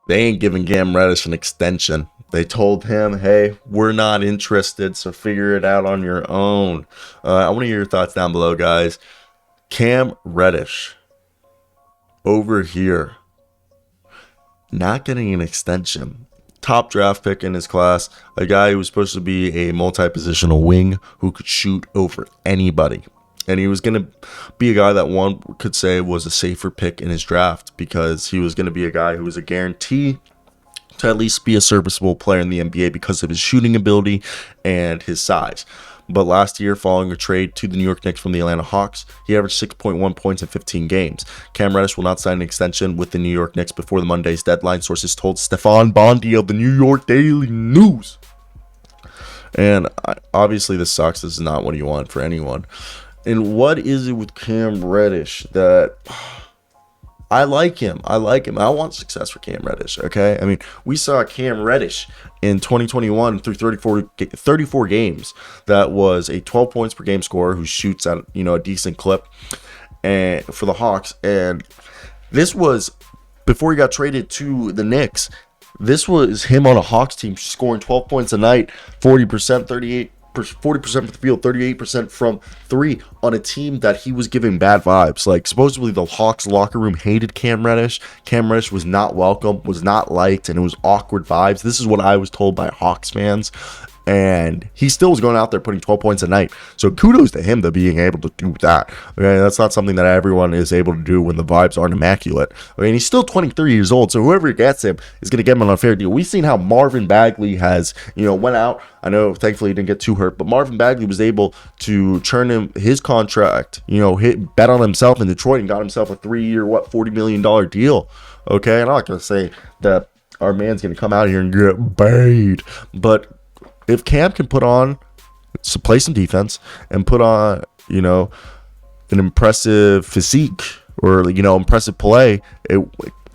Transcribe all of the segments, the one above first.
They ain't giving Cam Reddish an extension. They told him, hey, we're not interested, so figure it out on your own. I want to hear your thoughts down below, guys. Cam Reddish over here, not getting an extension. Top draft pick in his class, a guy who was supposed to be a multi-positional wing who could shoot over anybody. And he was going to be a guy that one could say was a safer pick in his draft because he was going to be a guy who was a guarantee to at least be a serviceable player in the NBA because of his shooting ability and his size. But last year, following a trade to the New York Knicks from the Atlanta Hawks, he averaged 6.1 points in 15 games. Cam Reddish will not sign an extension with the New York Knicks before the Monday's deadline, sources told Stefan Bondy of the New York Daily News. And obviously this sucks. This is not what you want for anyone. And what is it with Cam Reddish that... I like him. I want success for Cam Reddish, okay? I mean, we saw Cam Reddish in 2021 through 34 games. That was a 12 points per game scorer who shoots at, a decent clip and for the Hawks. And this was before he got traded to the Knicks. This was him on a Hawks team scoring 12 points a night, 40%, 40% from the field, 38% from three on a team that he was giving bad vibes. Like, supposedly the Hawks locker room hated Cam Reddish. Cam Reddish was not welcome, was not liked, and it was awkward vibes. This is what I was told by Hawks fans. And he still was going out there putting 12 points a night. So kudos to him to being able to do that. Okay, that's not something that everyone is able to do when the vibes aren't immaculate. I mean, he's still 23 years old, so whoever gets him is going to get him on a fair deal. We've seen how Marvin Bagley has, went out. I know, thankfully, he didn't get too hurt, but Marvin Bagley was able to churn his contract, bet on himself in Detroit and got himself a 3-year, $40 million deal. Okay, I'm not going to say that our man's going to come out here and get paid, but if Cam can play some defense and put on, an impressive physique or, impressive play, it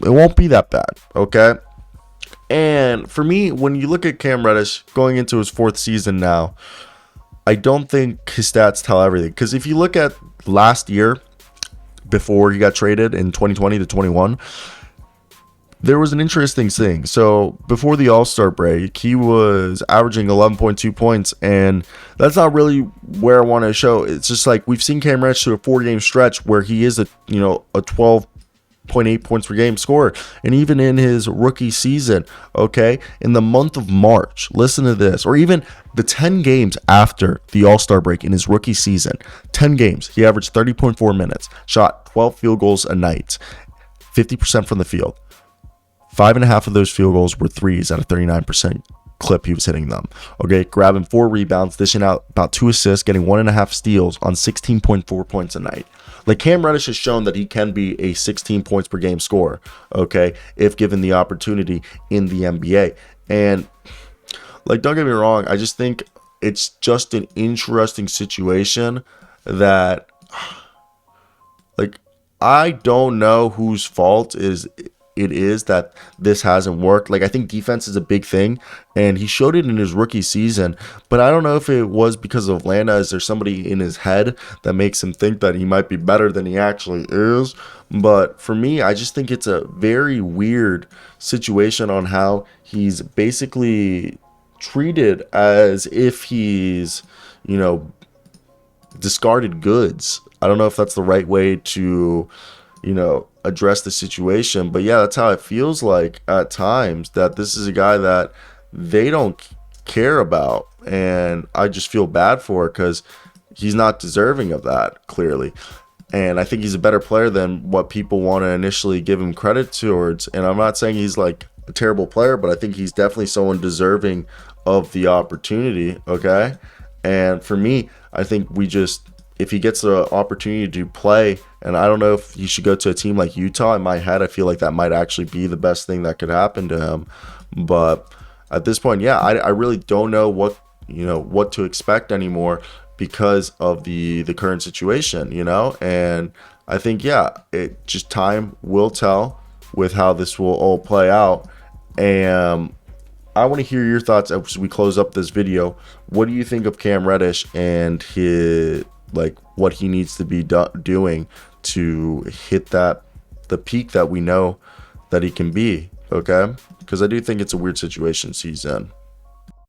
won't be that bad, okay? And for me, when you look at Cam Reddish going into his 4th season now, I don't think his stats tell everything. Because if you look at last year, before he got traded in 2020 to 21, there was an interesting thing. So before the All-Star break, he was averaging 11.2 points, and that's not really where I want to show. It's just like we've seen Cam Reddish through a 4-game stretch where he is a 12.8 points per game scorer. And even in his rookie season, okay, in the month of March, listen to this, or even the 10 games after the All-Star break in his rookie season, 10 games, he averaged 30.4 minutes, shot 12 field goals a night, 50% from the field. 5.5 of those field goals were threes at a 39% clip he was hitting them. Okay, grabbing 4 rebounds, dishing out about 2 assists, getting 1.5 steals on 16.4 points a night. Like, Cam Reddish has shown that he can be a 16 points per game scorer, okay, if given the opportunity in the NBA. And, like, don't get me wrong, I just think it's just an interesting situation that, like, I don't know whose fault it is that this hasn't worked. Like, I think defense is a big thing, and he showed it in his rookie season, but I don't know if it was because of Atlanta. Is there somebody in his head that makes him think that he might be better than he actually is? But for me, I just think it's a very weird situation on how he's basically treated as if he's, discarded goods. I don't know if that's the right way to, address the situation, but yeah, that's how it feels like at times, that this is a guy that they don't care about, and I just feel bad for it because he's not deserving of that, clearly. And I think he's a better player than what people want to initially give him credit towards. And I'm not saying he's like a terrible player, but I think he's definitely someone deserving of the opportunity, okay? And for me, I think if he gets the opportunity to play, and I don't know if he should go to a team like Utah. In my head, I feel like that might actually be the best thing that could happen to him. But at this point, yeah, I really don't know what to expect anymore because of the current situation, and I think, yeah, it just time will tell with how this will all play out. And I want to hear your thoughts as we close up this video. What do you think of Cam Reddish and what he needs to be doing to hit the peak that we know that he can be? Okay, because I do think it's a weird situation he's in.